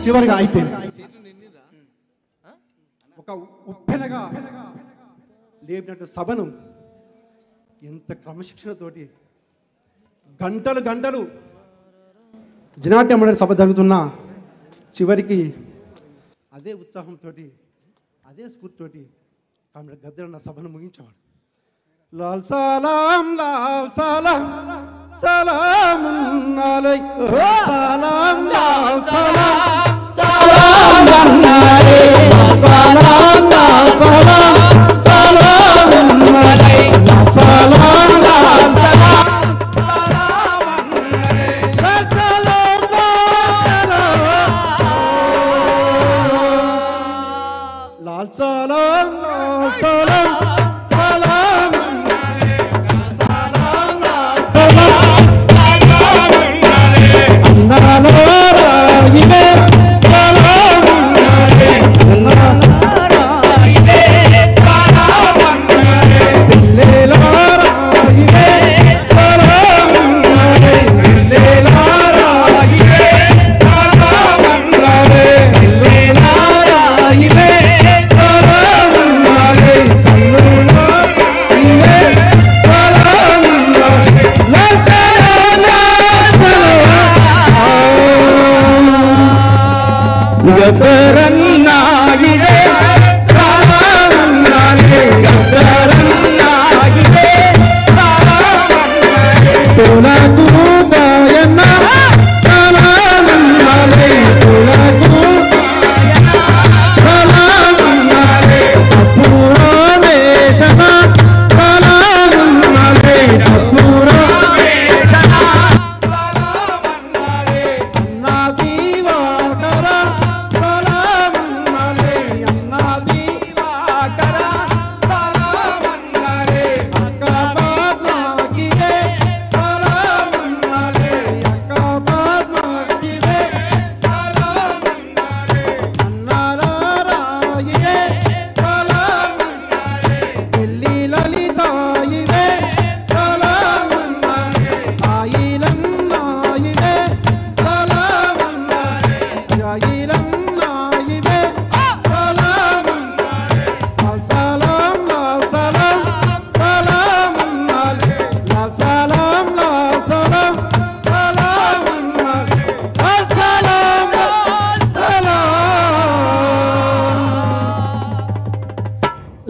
చివరిగా అయిపోయింది. ఒక ఉప్పెనగా లేపినట్టు సభను ఎంత క్రమశిక్షణతోటి గంటలు గంటలు జనాట్య మండలి సభ జరుగుతున్నా చివరికి అదే ఉత్సాహంతో అదే స్ఫూర్తితోటి ఆమె గద్దరన్న సభను ముగించేవాడు. లాల్ సలాం సలామున్ అలైకుం సలాం లాల్ సలాం సలామున్ అలైకుం సలాం లాల్ సలాం సలామున్ అలైకుం సలాం లాల్ సలాం సలామున్ అలైకుం సలాం లాల్ సలాం సలాం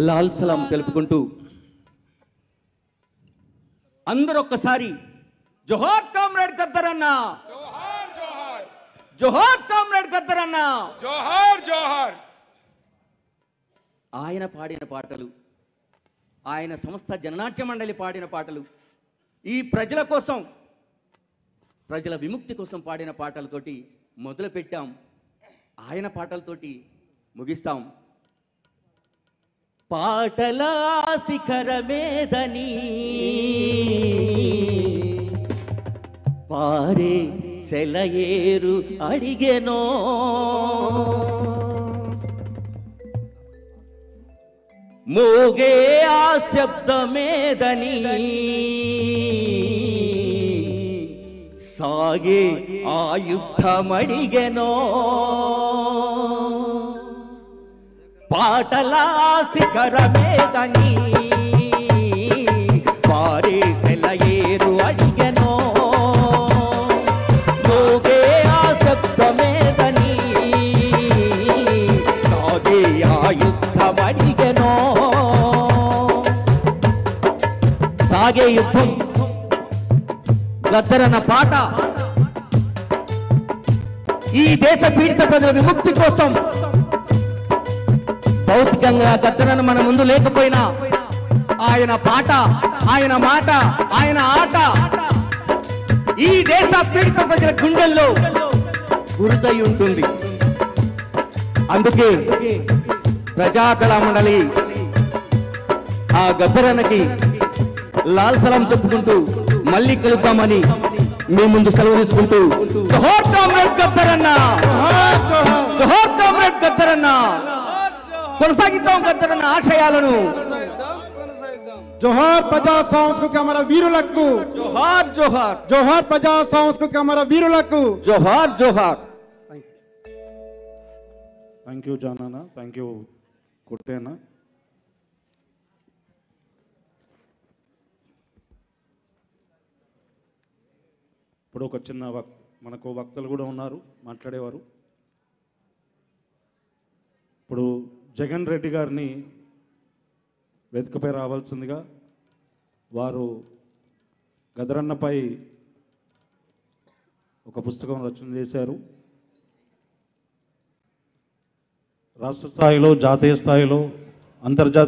లాల్ సలాం తెలుపుకుంటూ అందరూ ఒక్కసారి జోహార్ కామ్రేడ్ గద్దరన్న, జోహార్ కామ్రేడ్ గద్దరన్న, జోహార్ జోహార్. ఆయన పాడిన పాటలు, ఆయన సంస్థ జననాట్య మండలి పాడిన పాటలు, ఈ ప్రజల కోసం, ప్రజల విముక్తి కోసం పాడిన పాటలతోటి మొదలు పెట్టాం. ఆయన పాటలతోటి ముగిస్తాం. పాటల శిఖరమేదని పారే సెలయేరు అడిగెనో, మోగే ఆ శబ్దమేదని సాగే ఆ యుద్ధమడిగెనో. పాటల శిఖరమేదని పారే సెలయేరు అడిగెనో, మోగే ఆ శబ్దమేదని సాగే ఆ యుద్ధమడిగెనో. సాగే యుద్ధం గద్దరన్న పాట ఈ దేశ పీడిత ప్రజల విముక్తి కోసం. భౌతికంగా గద్దరన్న మన ముందు లేకపోయినా ఆయన పాట, ఆయన మాట, ఆయన ఆట ఈ దేశ పీడిత ప్రజల గుండెల్లో గురుతై ఉంటుంది. అందుకే ప్రజాకళా మండలి ఆ గద్దరన్నకి లాల్ సలాం చెప్పుకుంటూ మళ్ళీ కలుద్దామని మీ ముందు సెలవు తీసుకుంటూ జోహార్ కామ్రేడ్ గద్దరన్న, జోహార్ కామ్రేడ్ గద్దరన్న. కొనసాగిద్దాం గద్దరన్న ఆశయాలను. జోహార్ ప్రజా సంస్కృతి అమర వీరులకు, జోహార్ జోహార్, జోహార్ ప్రజా సంస్కృతి అమర వీరులకు, జోహార్ జోహార్. థ్యాంక్ యూ జానన్న, థ్యాంక్ యూ కుట్టేనా. ఇప్పుడు ఒక చిన్న మనకు వక్తలు కూడా ఉన్నారు మాట్లాడేవారు. ఇప్పుడు జగన్ రెడ్డి గారిని వేదికపై రావాల్సిందిగా, వారు గదరన్నపై ఒక పుస్తకం రచన చేశారు. రాష్ట్ర స్థాయిలో, జాతీయ స్థాయిలో, అంతర్జాతీయ